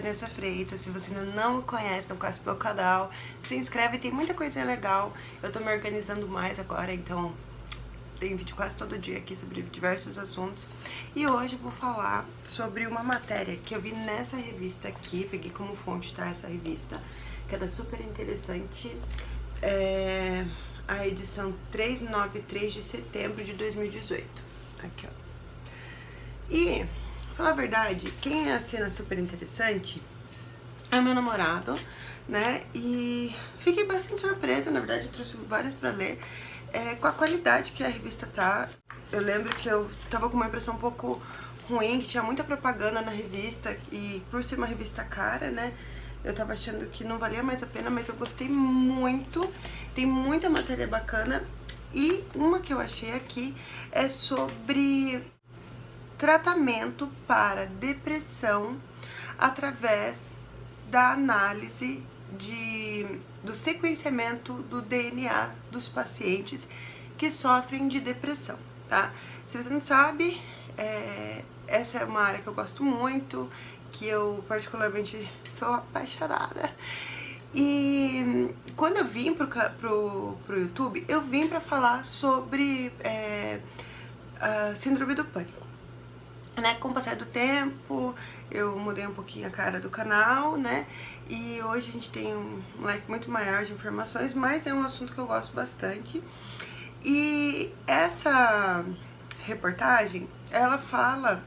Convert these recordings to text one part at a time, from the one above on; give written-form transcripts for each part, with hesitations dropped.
Vanessa Freitas. Se você ainda não me conhece, não conhece o meu canal, se inscreve, tem muita coisinha legal. Eu tô me organizando mais agora, então tem vídeo quase todo dia aqui sobre diversos assuntos. E hoje eu vou falar sobre uma matéria que eu vi nessa revista aqui, peguei como fonte, tá, essa revista, que era super interessante. É a edição 393 de setembro de 2018. Aqui, ó. E, pra falar a verdade, quem assina super interessante é o meu namorado, né? E fiquei bastante surpresa, na verdade eu trouxe várias pra ler, com a qualidade que a revista tá. Eu lembro que eu tava com uma impressão um pouco ruim, que tinha muita propaganda na revista, e por ser uma revista cara, né, eu tava achando que não valia mais a pena, mas eu gostei muito, tem muita matéria bacana. E uma que eu achei aqui é sobre tratamento para depressão através da análise do sequenciamento do DNA dos pacientes que sofrem de depressão, tá? Se você não sabe, essa é uma área que eu gosto muito, que eu particularmente sou apaixonada. E quando eu vim pro YouTube, eu vim para falar sobre a síndrome do pânico. Né, com o passar do tempo, eu mudei um pouquinho a cara do canal, né, e hoje a gente tem um leque muito maior de informações, mas é um assunto que eu gosto bastante. E essa reportagem, ela fala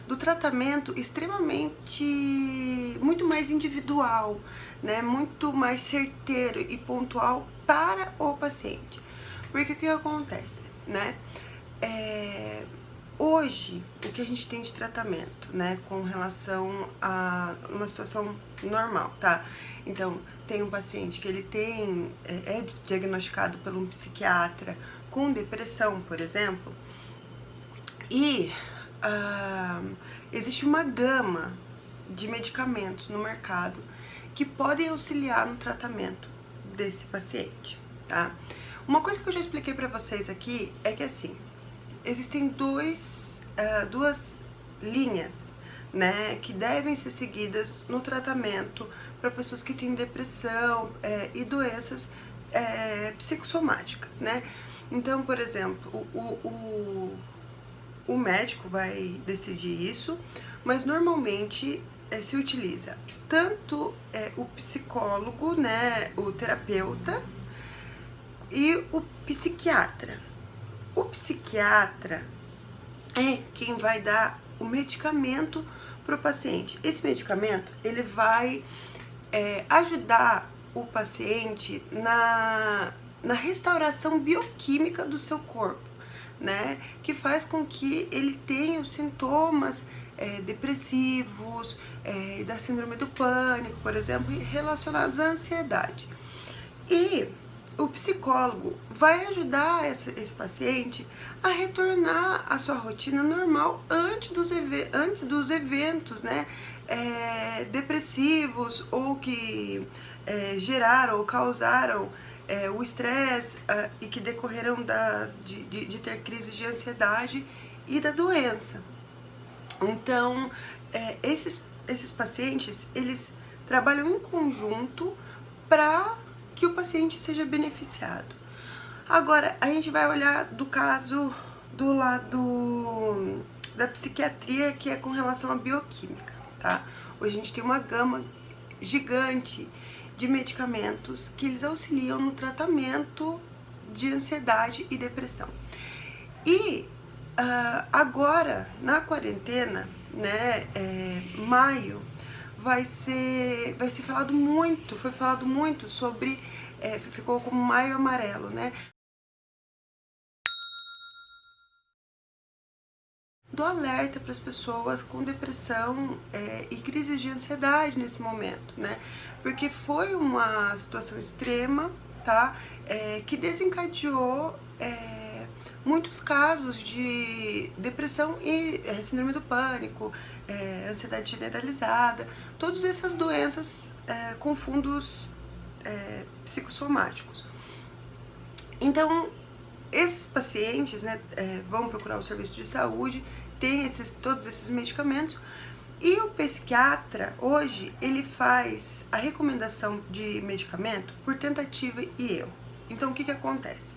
do tratamento extremamente, muito mais individual, né, muito mais certeiro e pontual para o paciente. Porque o que acontece, né, hoje, o que a gente tem de tratamento, né, com relação a uma situação normal, tá? Então, tem um paciente que ele tem, é diagnosticado por um psiquiatra com depressão, por exemplo, e existe uma gama de medicamentos no mercado que podem auxiliar no tratamento desse paciente, tá? Uma coisa que eu já expliquei pra vocês aqui é que, assim, existem duas linhas, né, que devem ser seguidas no tratamento para pessoas que têm depressão e doenças psicossomáticas, né? Então, por exemplo, o médico vai decidir isso, mas normalmente se utiliza tanto o psicólogo, né, o terapeuta, e o psiquiatra. O psiquiatra é quem vai dar o medicamento para o paciente. Esse medicamento, ele vai ajudar o paciente na restauração bioquímica do seu corpo, né? Que faz com que ele tenha os sintomas depressivos, da síndrome do pânico, por exemplo, relacionados à ansiedade. E o psicólogo vai ajudar esse paciente a retornar à sua rotina normal antes dos eventos, né, depressivos ou que geraram ou causaram o estresse e que decorreram de ter crises de ansiedade e da doença. Então, esses pacientes, eles trabalham em conjunto para que o paciente seja beneficiado. Agora, a gente vai olhar do caso do lado da psiquiatria, que é com relação à bioquímica, tá? Hoje a gente tem uma gama gigante de medicamentos que eles auxiliam no tratamento de ansiedade e depressão. E agora, na quarentena, né, maio, foi falado muito sobre, ficou como maio amarelo, né? Do alerta para as pessoas com depressão e crises de ansiedade nesse momento, né? Porque foi uma situação extrema, tá? Que desencadeou muitos casos de depressão e síndrome do pânico, ansiedade generalizada, todas essas doenças com fundos psicossomáticos. Então, esses pacientes, né, vão procurar o serviço de saúde, tem todos esses medicamentos, E o psiquiatra, hoje, ele faz a recomendação de medicamento por tentativa e erro. Então, o que acontece?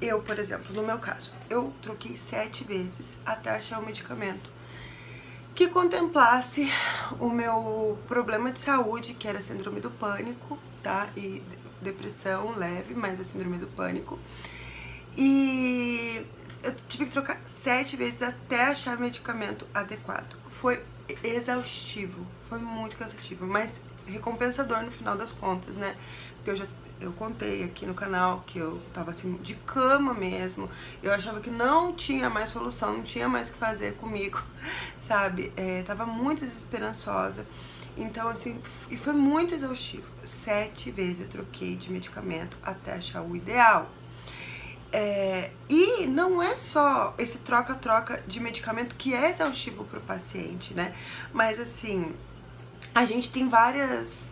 Eu, por exemplo, no meu caso, eu troquei 7 vezes até achar um medicamento que contemplasse o meu problema de saúde, que era síndrome do pânico, tá? E depressão leve, mas a síndrome do pânico. E eu tive que trocar 7 vezes até achar medicamento adequado. Foi exaustivo, foi muito cansativo, mas recompensador no final das contas, né? Porque eu contei aqui no canal que eu tava assim de cama mesmo, eu achava que não tinha mais solução, não tinha mais o que fazer comigo, sabe? Tava muito desesperançosa. Então, assim, e foi muito exaustivo. 7 vezes eu troquei de medicamento até achar o ideal. E não é só esse troca-troca de medicamento que é exaustivo para o paciente, né? Mas assim, a gente tem vários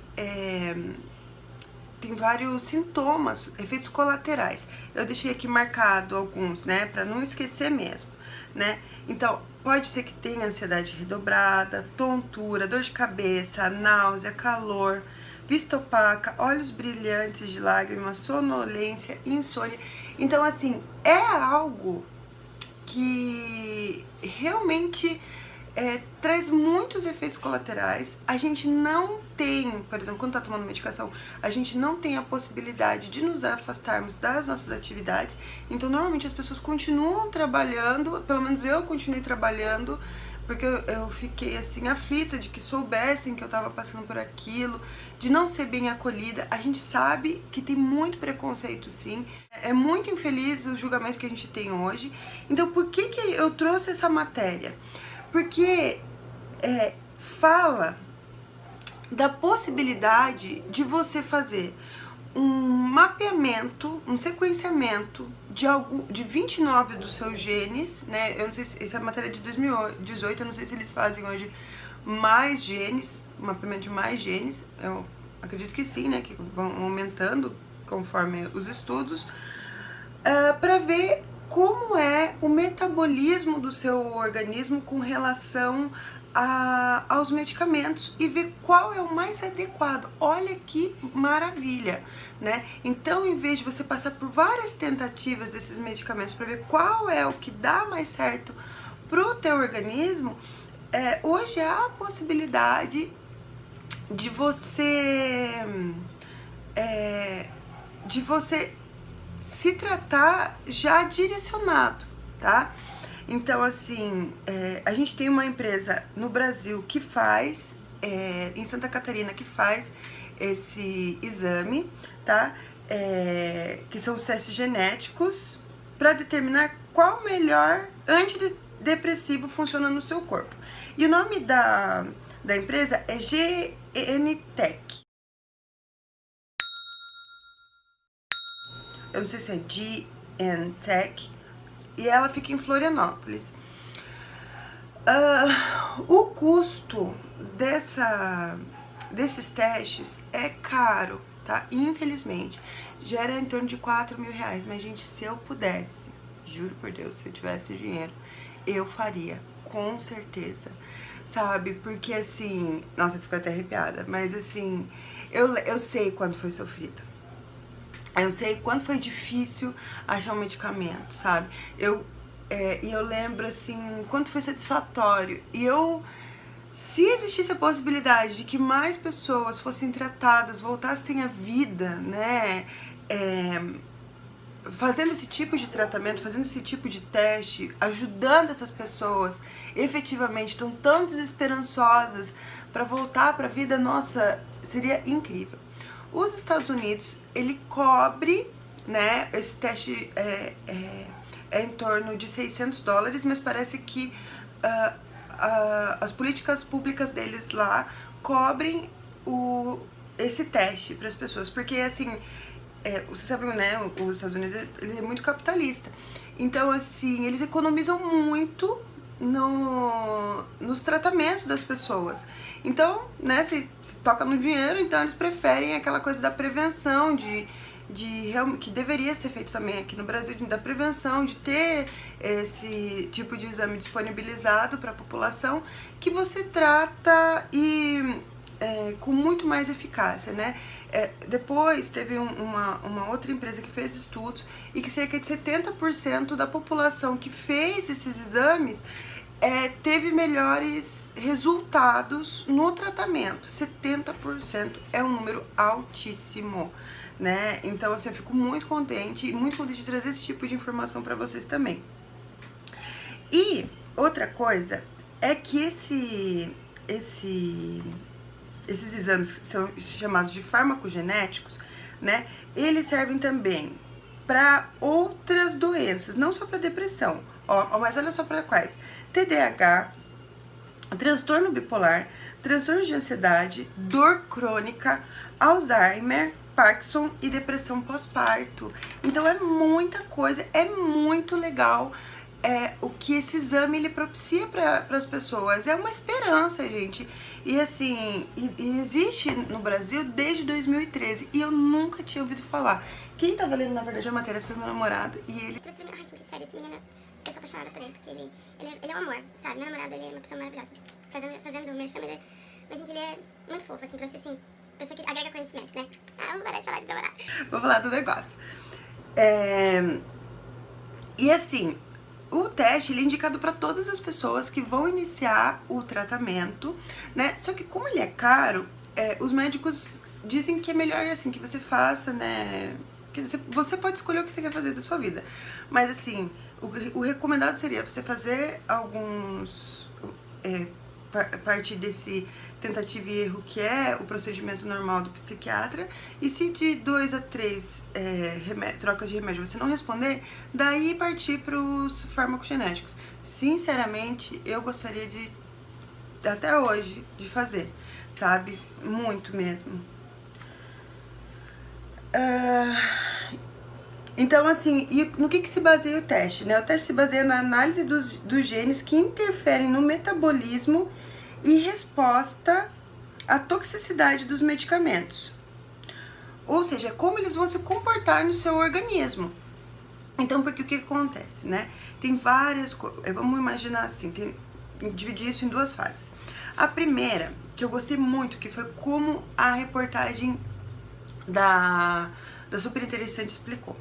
sintomas, efeitos colaterais. Eu deixei aqui marcado alguns, né? Para não esquecer mesmo, né? Então, pode ser que tenha ansiedade redobrada, tontura, dor de cabeça, náusea, calor, vista opaca, olhos brilhantes de lágrimas, sonolência, insônia. Então, assim, é algo que realmente traz muitos efeitos colaterais. A gente não tem, por exemplo, quando tá tomando medicação, a gente não tem a possibilidade de nos afastarmos das nossas atividades. Então, normalmente as pessoas continuam trabalhando, pelo menos eu continuei trabalhando, porque eu fiquei assim aflita de que soubessem que eu tava passando por aquilo, de não ser bem acolhida. A gente sabe que tem muito preconceito, sim. É muito infeliz o julgamento que a gente tem hoje. Então, por que eu trouxe essa matéria? Porque fala da possibilidade de você fazer um mapeamento, um sequenciamento de 29 dos seus genes, né? Eu não sei se essa matéria é de 2018, eu não sei se eles fazem hoje mais genes, um mapeamento de mais genes, eu acredito que sim, né? Que vão aumentando conforme os estudos, para ver como é o metabolismo do seu organismo com relação aos medicamentos e ver qual é o mais adequado. Olha que maravilha, né? Então, em vez de você passar por várias tentativas desses medicamentos para ver qual é o que dá mais certo pro teu organismo, hoje há a possibilidade de você se tratar já direcionado, tá? Então, assim, a gente tem uma empresa no Brasil que faz, em Santa Catarina, que faz esse exame, tá? Que são os testes genéticos para determinar qual melhor antidepressivo funciona no seu corpo. E o nome da empresa é GNTech. Eu não sei se é GNTech. E ela fica em Florianópolis. O custo desses testes é caro, tá? Infelizmente. Gera em torno de 4 mil reais. Mas, gente, se eu pudesse, juro por Deus, se eu tivesse dinheiro, eu faria, com certeza. Sabe? Porque, assim... Nossa, eu fico até arrepiada. Mas, assim, eu sei quando foi sofrido. Eu sei quanto foi difícil achar um medicamento, sabe? E eu lembro, assim, quanto foi satisfatório. Se existisse a possibilidade de que mais pessoas fossem tratadas, voltassem à vida, né? Fazendo esse tipo de tratamento, fazendo esse tipo de teste, ajudando essas pessoas efetivamente, estão tão desesperançosas para voltar para a vida, nossa, seria incrível. Os Estados Unidos, ele cobre, né, esse teste é em torno de $600, mas parece que as políticas públicas deles lá cobrem esse teste para as pessoas, porque assim, você sabe, né, os Estados Unidos ele é muito capitalista, então assim, eles economizam muito nos tratamentos das pessoas. Então, né, se toca no dinheiro, então eles preferem aquela coisa da prevenção, de que deveria ser feito também aqui no Brasil, da prevenção, de ter esse tipo de exame disponibilizado para a população, que você trata e com muito mais eficácia, né? Depois teve uma outra empresa que fez estudos e que cerca de 70% da população que fez esses exames teve melhores resultados no tratamento. 70% é um número altíssimo, né? Então, assim, eu fico muito contente de trazer esse tipo de informação para vocês também. E outra coisa é que esses exames que são chamados de farmacogenéticos, né? Eles servem também para outras doenças, não só para depressão, mas olha só para quais: TDAH, transtorno bipolar, transtorno de ansiedade, dor crônica, Alzheimer, Parkinson e depressão pós-parto. Então é muita coisa, é muito legal o que esse exame ele propicia para as pessoas. É uma esperança, gente. E assim, existe no Brasil desde 2013 e eu nunca tinha ouvido falar. Quem tava lendo, na verdade, a matéria foi meu namorado e ele... Ai, gente, sério, esse menino, eu sou apaixonada por ele, porque ele é um amor, sabe? Meu namorado, ele é uma pessoa maravilhosa. Fazendo o meu chama dele. Mas, gente, ele é muito fofo, assim, trouxe, assim, pessoa que agrega conhecimento, né? Vamos parar de falar de namorado. Vou falar do negócio. E assim, o teste ele é indicado para todas as pessoas que vão iniciar o tratamento, né? Só que como ele é caro, os médicos dizem que é melhor assim que você faça, né? Que você pode escolher o que você quer fazer da sua vida. Mas assim, o recomendado seria você fazer alguns... a partir desse tentativa e erro que é o procedimento normal do psiquiatra, e se de 2 a 3 trocas de remédio você não responder, daí partir para os farmacogenéticos. Sinceramente, eu gostaria de, até hoje, de fazer, sabe? Muito mesmo. Então, assim, e no que se baseia o teste, né? O teste se baseia na análise dos genes que interferem no metabolismo e resposta à toxicidade dos medicamentos. Ou seja, como eles vão se comportar no seu organismo. Então, porque o que acontece, né? Tem várias coisas, vamos imaginar assim, dividir isso em duas fases. A primeira, que eu gostei muito, que foi como a reportagem da Super Interessante explicou.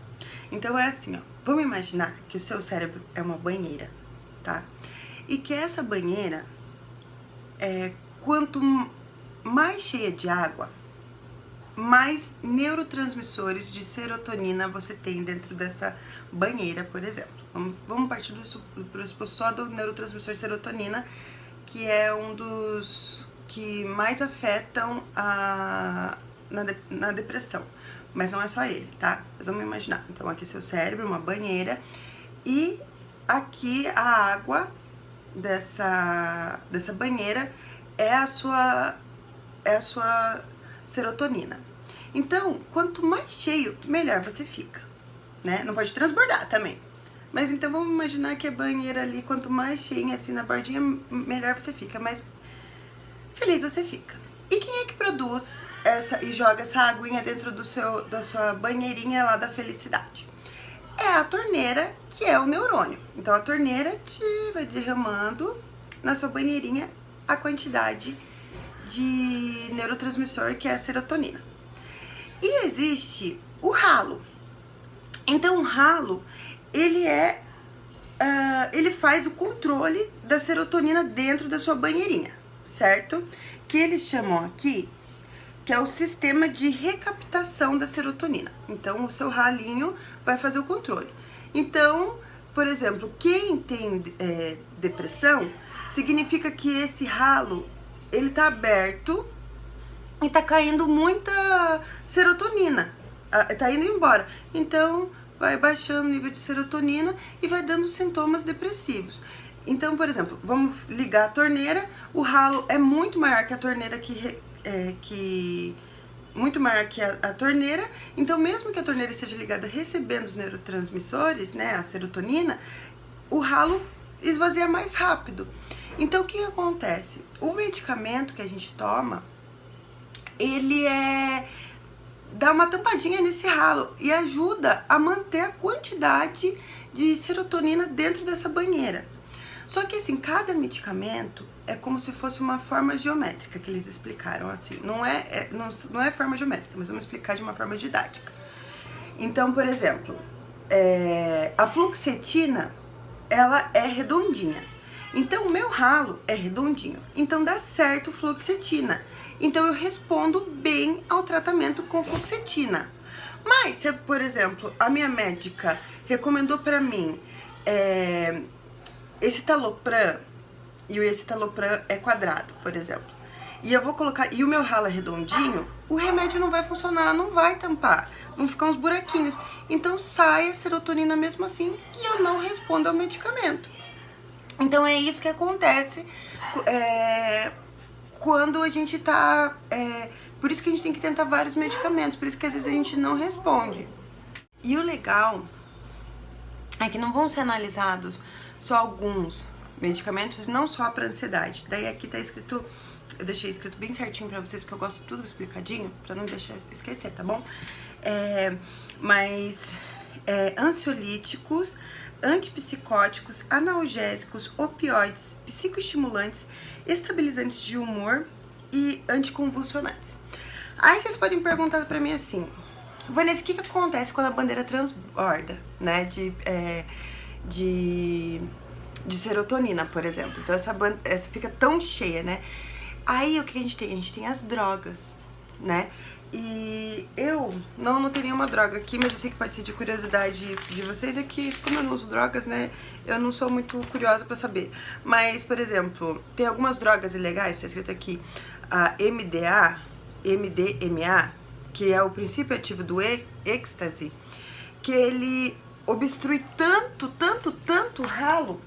Então é assim, ó, vamos imaginar que o seu cérebro é uma banheira, tá? E que essa banheira, quanto mais cheia de água, mais neurotransmissores de serotonina você tem dentro dessa banheira, por exemplo. Vamos partir do pressuposto só do neurotransmissor serotonina, que é um dos que mais afetam na depressão. Mas não é só ele, tá? Mas vamos imaginar. Então, aqui seu cérebro, uma banheira, e aqui a água dessa banheira é a sua serotonina. Então, quanto mais cheio, melhor você fica, né? Não pode transbordar também. Mas então vamos imaginar que a banheira ali, quanto mais cheinha assim na bordinha, melhor você fica, mais feliz você fica. E quem é que produz e joga essa aguinha dentro da sua banheirinha lá da felicidade? É a torneira, que é o neurônio. Então a torneira vai derramando na sua banheirinha a quantidade de neurotransmissor, que é a serotonina. E existe o ralo. Então o ralo, ele faz o controle da serotonina dentro da sua banheirinha, certo? Que eles chamam aqui, que é o sistema de recaptação da serotonina. Então, o seu ralinho vai fazer o controle. Então, por exemplo, quem tem depressão, significa que esse ralo, ele tá aberto e tá caindo muita serotonina, tá indo embora. Então, vai baixando o nível de serotonina e vai dando sintomas depressivos. Então, por exemplo, vamos ligar a torneira, o ralo é muito maior que a torneira muito maior que a torneira, então mesmo que a torneira esteja ligada recebendo os neurotransmissores, né, a serotonina, o ralo esvazia mais rápido. Então, o que acontece? O medicamento que a gente toma, ele dá uma tampadinha nesse ralo e ajuda a manter a quantidade de serotonina dentro dessa banheira. Só que assim, cada medicamento é como se fosse uma forma geométrica que eles explicaram assim. Não é forma geométrica, mas vamos explicar de uma forma didática. Então, por exemplo, a fluoxetina, ela é redondinha. Então, o meu ralo é redondinho. Então, dá certo fluoxetina. Então, eu respondo bem ao tratamento com fluoxetina. Mas, se, por exemplo, a minha médica recomendou pra mim escitalopram, e o escitalopram é quadrado, por exemplo, e eu vou colocar, e o meu ralo é redondinho, o remédio não vai funcionar, não vai tampar, vão ficar uns buraquinhos. Então, sai a serotonina mesmo assim e eu não respondo ao medicamento. Então, é isso que acontece quando a gente tá... por isso que a gente tem que tentar vários medicamentos, por isso que às vezes a gente não responde. E o legal é que não vão ser analisados só alguns medicamentos, não só para ansiedade. Daí aqui tá escrito, eu deixei escrito bem certinho pra vocês, porque eu gosto de tudo explicadinho, pra não deixar esquecer, tá bom? Ansiolíticos, antipsicóticos, analgésicos, opioides, psicoestimulantes, estabilizantes de humor e anticonvulsionantes. Aí vocês podem perguntar pra mim assim, Vanessa, o que acontece quando a bandeira transborda, né, de serotonina, por exemplo? Então essa fica tão cheia, né? Aí o que a gente tem? A gente tem as drogas, né? E eu não tenho nenhuma droga aqui, mas eu sei que pode ser de curiosidade de vocês, é que como eu não uso drogas, né, eu não sou muito curiosa pra saber. Mas, por exemplo, tem algumas drogas ilegais, tá escrito aqui, a MDMA, que é o princípio ativo do êxtase, que ele obstrui tanto o ralo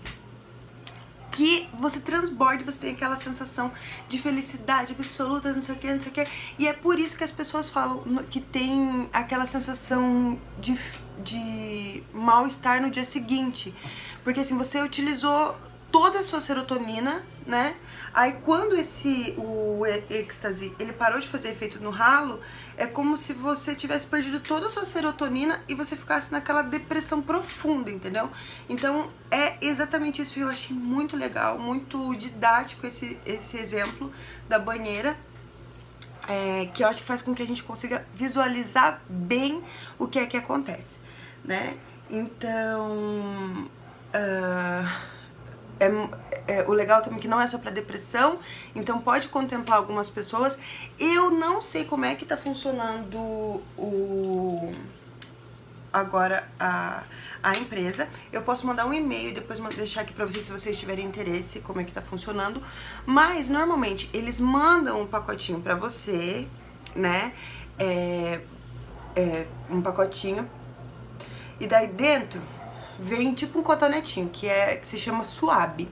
que você transborda, você tem aquela sensação de felicidade absoluta, não sei o que, não sei o que. E é por isso que as pessoas falam que tem aquela sensação de mal-estar no dia seguinte. Porque assim, você utilizou toda a sua serotonina, né? Aí quando o êxtase, ele parou de fazer efeito no ralo, é como se você tivesse perdido toda a sua serotonina e você ficasse naquela depressão profunda, entendeu? Então é exatamente isso, eu achei muito legal, muito didático esse exemplo da banheira, que eu acho que faz com que a gente consiga visualizar bem o que é que acontece, né? Então... o legal também que não é só pra depressão, então pode contemplar algumas pessoas. Eu não sei como é que tá funcionando agora a empresa. Eu posso mandar um e-mail e depois deixar aqui pra vocês, se vocês tiverem interesse, como é que tá funcionando. Mas normalmente eles mandam um pacotinho pra você, né? Um pacotinho, e daí dentro vem tipo um cotonetinho, que se chama suave.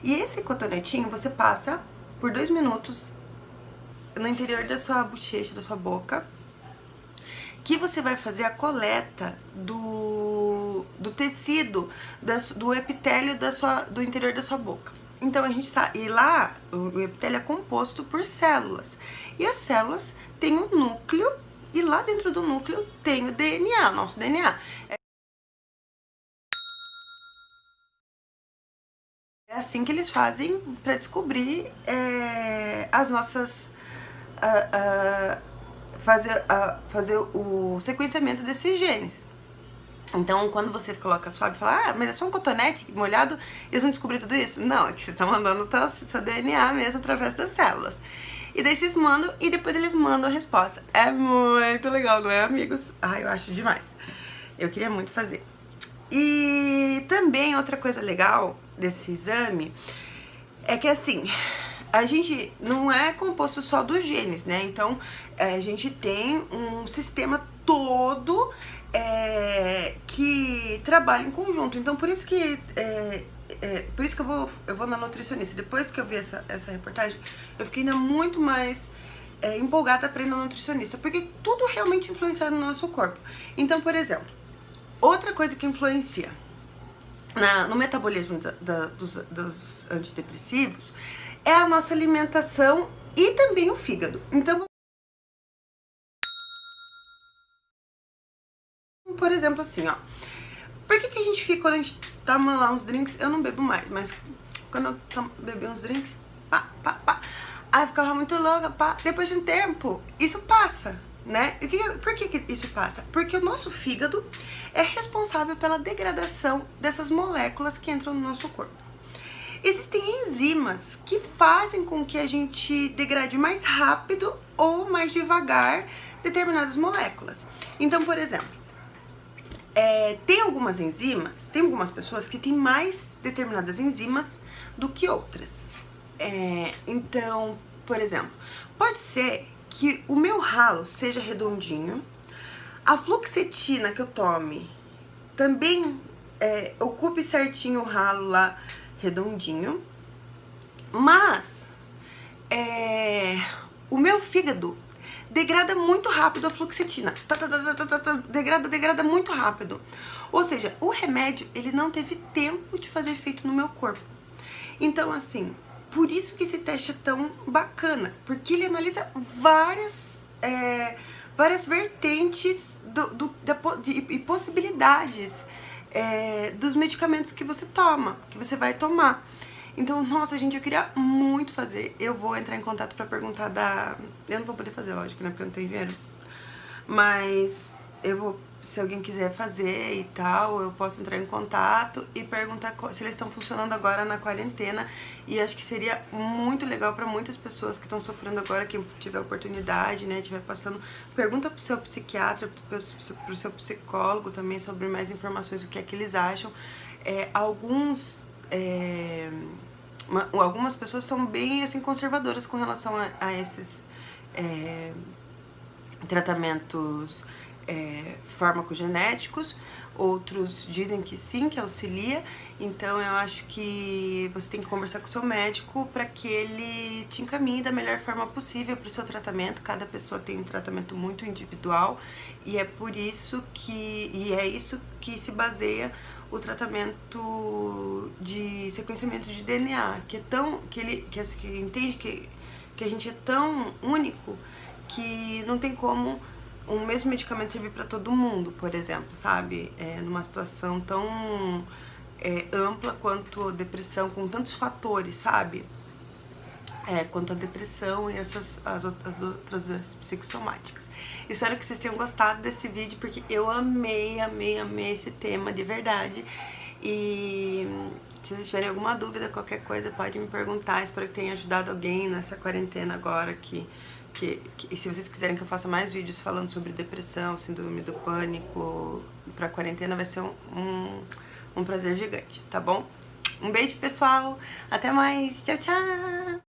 E esse cotonetinho você passa por 2 minutos no interior da sua bochecha, da sua boca, que você vai fazer a coleta do tecido, do epitélio do interior da sua boca. Então a gente sabe, e lá o epitélio é composto por células, e as células têm um núcleo, e lá dentro do núcleo tem o DNA, o nosso DNA. É assim que eles fazem para descobrir as nossas... fazer o sequenciamento desses genes. Então, quando você coloca suave e fala, mas é só um cotonete molhado, eles vão descobrir tudo isso? Não, é que você tá mandando seu DNA mesmo através das células. E daí vocês mandam, e depois eles mandam a resposta. É muito legal, não é, amigos? Eu acho demais. Eu queria muito fazer. E também outra coisa legal desse exame é que assim, a gente não é composto só dos genes, né? Então a gente tem um sistema todo que trabalha em conjunto. Então por isso que eu vou na nutricionista. Depois que eu vi essa reportagem, eu fiquei ainda muito mais empolgada para ir na nutricionista, porque tudo realmente influencia no nosso corpo. Então, por exemplo, outra coisa que influencia no metabolismo dos antidepressivos é a nossa alimentação e também o fígado. Então, por exemplo, assim, ó. Por que a gente fica, quando a gente toma lá uns drinks, eu não bebo mais, mas quando eu bebi uns drinks, pá, pá, pá, aí ficava muito louca, pá. Depois de um tempo, isso passa, né? E por que isso passa? Porque o nosso fígado é responsável pela degradação dessas moléculas que entram no nosso corpo. Existem enzimas que fazem com que a gente degrade mais rápido ou mais devagar determinadas moléculas. Então, por exemplo, tem algumas enzimas, tem algumas pessoas que têm mais determinadas enzimas do que outras. Então, por exemplo, pode ser que o meu ralo seja redondinho, a fluoxetina que eu tome também ocupe certinho o ralo lá redondinho, mas o meu fígado degrada muito rápido a fluoxetina, degrada muito rápido. Ou seja, o remédio, ele não teve tempo de fazer efeito no meu corpo. Então, assim, por isso que esse teste é tão bacana, porque ele analisa várias vertentes e possibilidades dos medicamentos que você toma, que você vai tomar. Então, nossa, gente, eu queria muito fazer. Eu vou entrar em contato pra perguntar eu não vou poder fazer, lógico, né, porque eu não tenho dinheiro. Mas eu vou, se alguém quiser fazer e tal, eu posso entrar em contato e perguntar se eles estão funcionando agora na quarentena. E acho que seria muito legal pra muitas pessoas que estão sofrendo agora, quem tiver oportunidade, né, estiver passando. Pergunta pro seu psiquiatra, pro seu psicólogo também sobre mais informações, o que é que eles acham. Algumas pessoas são bem assim conservadoras com relação a esses tratamentos farmacogenéticos. Outros dizem que sim, que auxilia. Então eu acho que você tem que conversar com o seu médico para que ele te encaminhe da melhor forma possível para o seu tratamento. Cada pessoa tem um tratamento muito individual e é isso que se baseia o tratamento de sequenciamento de DNA, que entende que a gente é tão único que não tem como um mesmo medicamento servir para todo mundo, por exemplo, sabe? Numa situação tão ampla quanto a depressão, com tantos fatores, sabe? Quanto a depressão e as outras doenças psicossomáticas. Espero que vocês tenham gostado desse vídeo, porque eu amei esse tema de verdade. E se vocês tiverem alguma dúvida, qualquer coisa, pode me perguntar. Espero que tenha ajudado alguém nessa quarentena agora. E se vocês quiserem que eu faça mais vídeos falando sobre depressão, síndrome do pânico, pra quarentena, vai ser um prazer gigante, tá bom? Um beijo, pessoal. Até mais. Tchau, tchau.